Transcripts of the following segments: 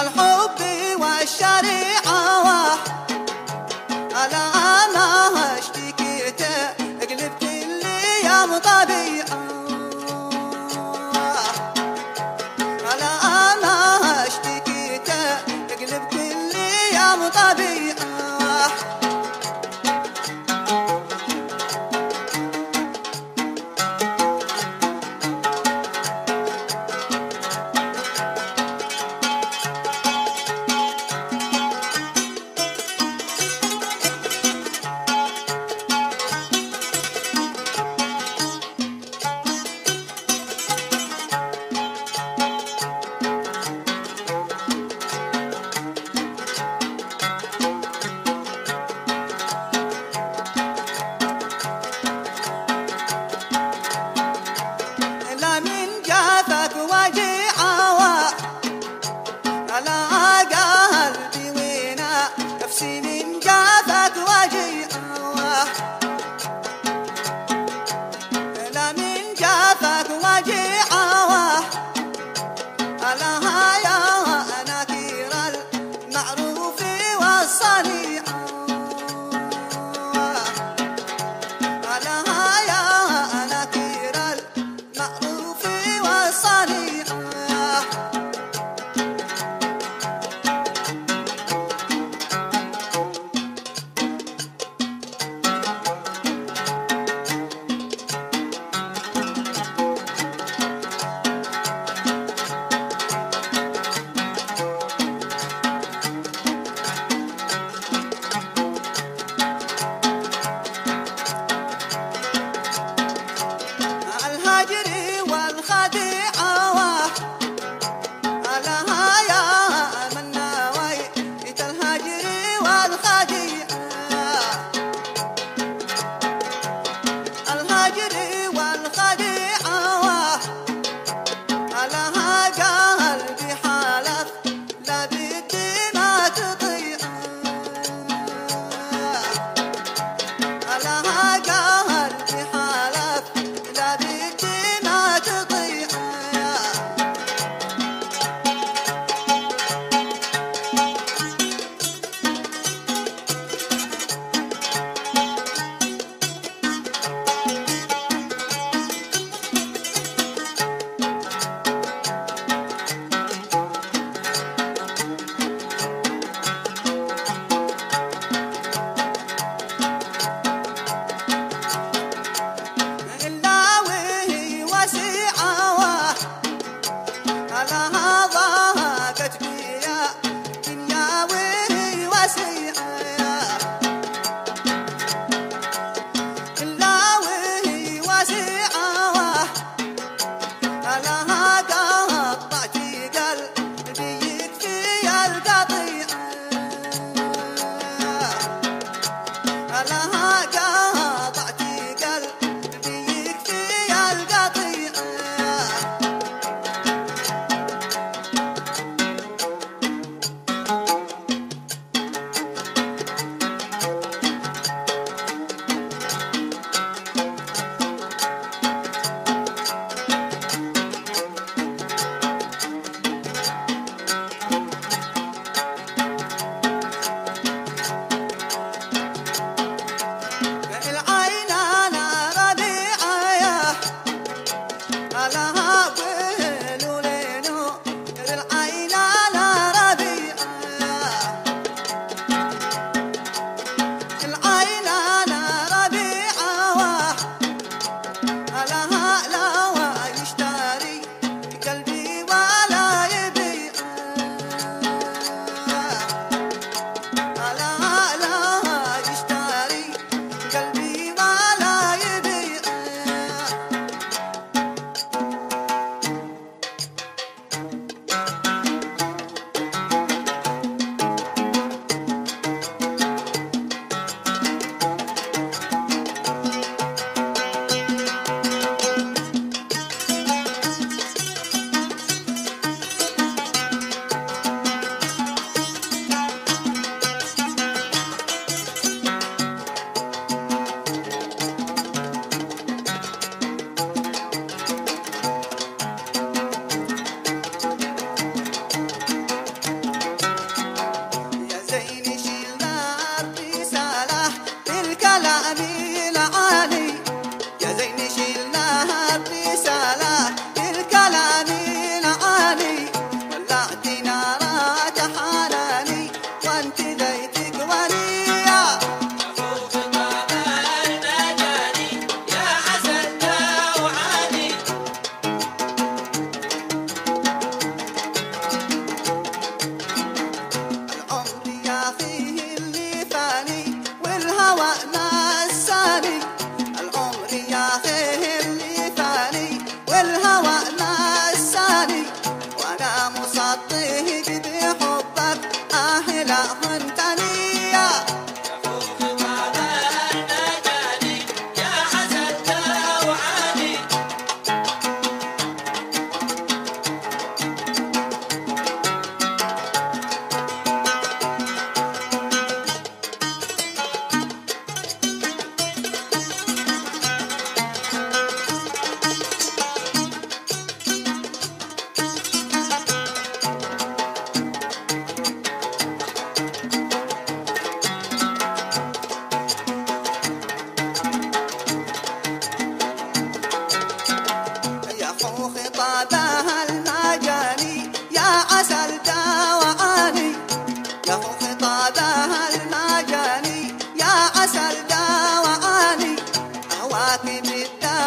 الحب والشريعة على أنا اشتكيته قلبت الأيام طبيعة على أنا اشتكيته قلبت الأيام طبيعة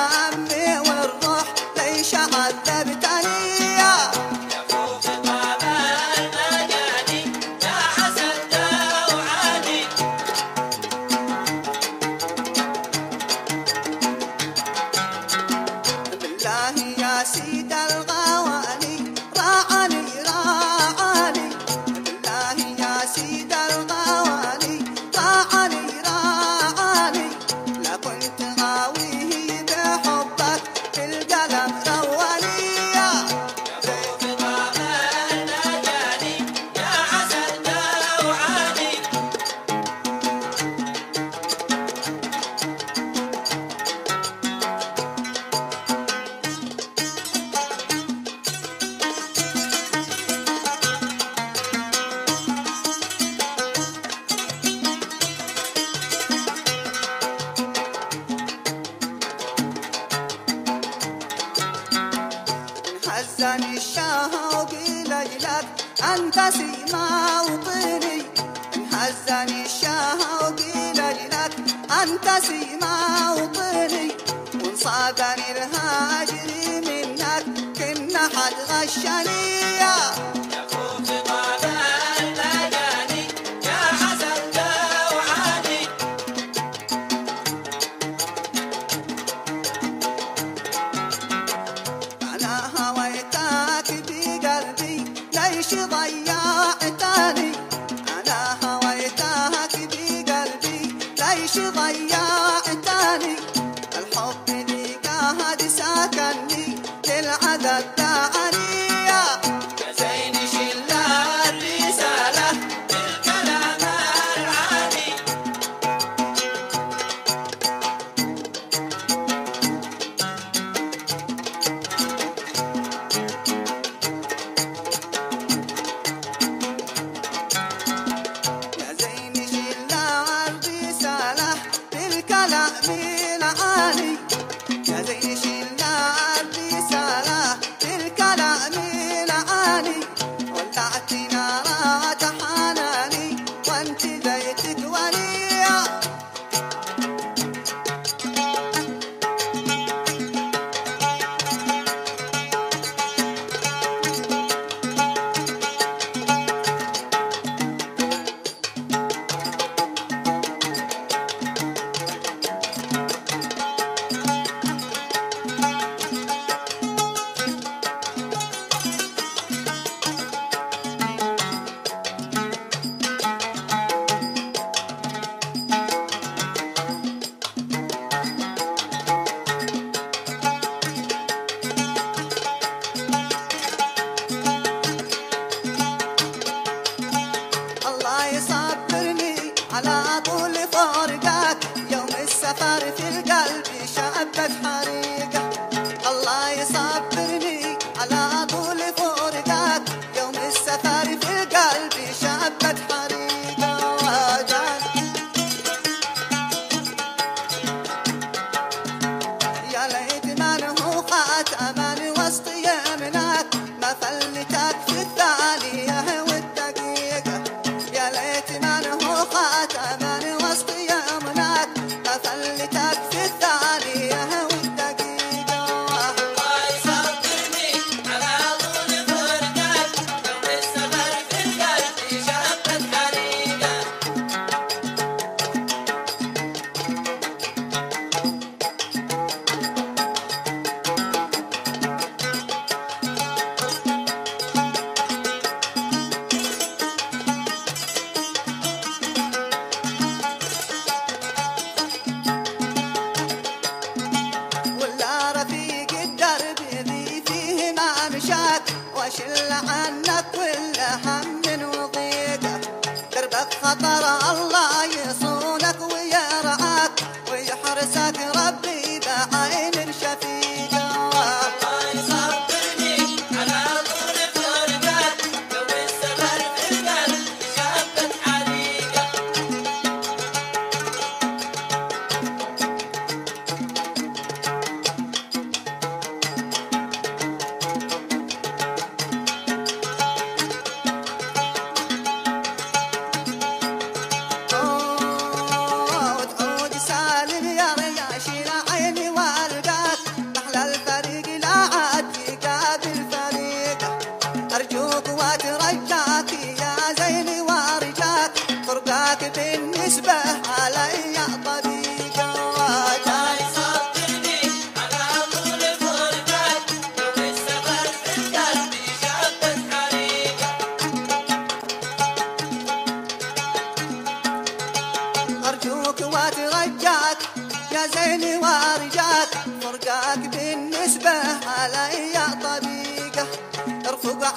همي والروح ليش عذبتني يا فوق طاب المجاني يا عسل دوعاني. بالله يا سيد الغواني راعني راعني، بالله يا سيد الغواني راعني راعني، لا كنت غاويه بحبك في القلم رواني يا فوق طاب المجاني يا عسل دوعاني. هزني الشوق ليلك أنت سيما وطني، هزني الشوق ليلك أنت سيما وطني، وانصابني الهاجر منك كنا حد غشني يا فوق طاب المجاني يا عسل دوعاني. أنا هويتك بقلبي ليش ضيعتني، أنا هويتك بقلبي ليش ضيعتني، الحب اللي قاعد ساكنني للعذاب دعني يا زين شل الرسالة بالكلام العاني. يا زين شل الرسالة بالكلام العالي، يا زين شل الرسالة بالكلام العالي، ولعت نارات حناني وانت بيتك وليا. الله يصبرني على طول فرقك، يوم السفر في القلب شبت حريقة، الله يصبرني على طول فرقك، يوم السفر في القلب شبت حريقة وجعل يا ليت من هو خاتمني وسط يمنك ما فلتك في الثانية والدقيقة، يا ليت من هو خاتمني وسط يمنك ما فلتك في الثانية والدقيقة. الله يصبرني على طول فرقك يوم السفر في القلب شبت حريقة. ولا رفيق الدرب ذي فيه ما مشاك، واشل عنك كل هم وضيقة، دربك خطر الله يصونك ويرعاك ويحرسك ربي بعين شفيقة. الله يصبرني على طول فرقك يوم السفر في القلب شبت حريقة.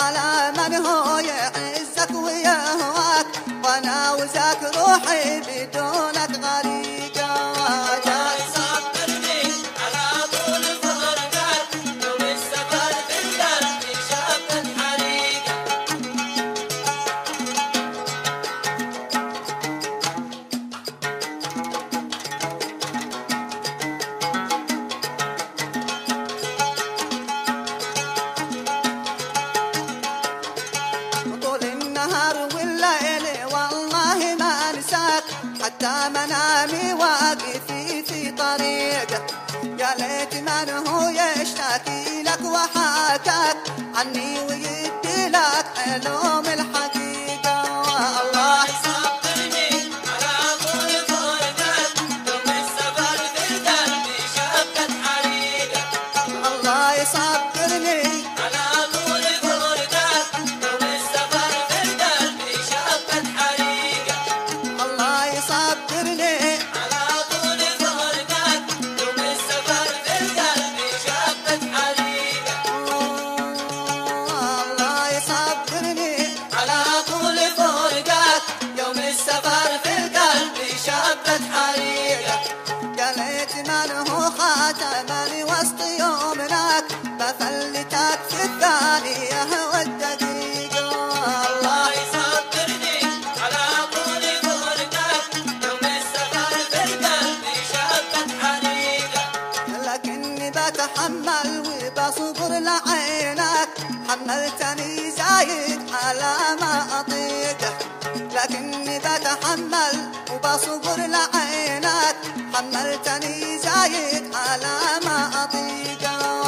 على من هو يعزك ويهواك، وانا وزاك روحي بدونك غريقة. الله يصبرني على طول فرقك، يوم السفر في القلب شبت حريقة. طول النهار والليل والله ما انساك، حتى منامي واقف في طريقك. يا ليت من هو يشتكي لك وحاكاك عني ويدي لك علوم الحقيقة. الله يصبرني على طول فرقك، يوم السفر في القلب شبت حريقة. الله يصبرني على طول فرقك، يوم السفر في القلب شبت حريقة. الله يصبرني على طول فرقك، يوم السفر في القلب شبت حريقة. الله يصبرني على طول فرقك، يوم السفر في القلب شبت حريقة. قالت من هو خاتمني وسط يومناك، بفلتك في الثانية والدقيقة. الله يصبرني على طول فرقك، يوم السفر في القلب شبت حريقة. لكني بتحمل وبصبر لعينك، حملتني زايد على ما أطيقه. لكني بتحمل وبصبر لعينك، حملتني زايد على ما أطيقه.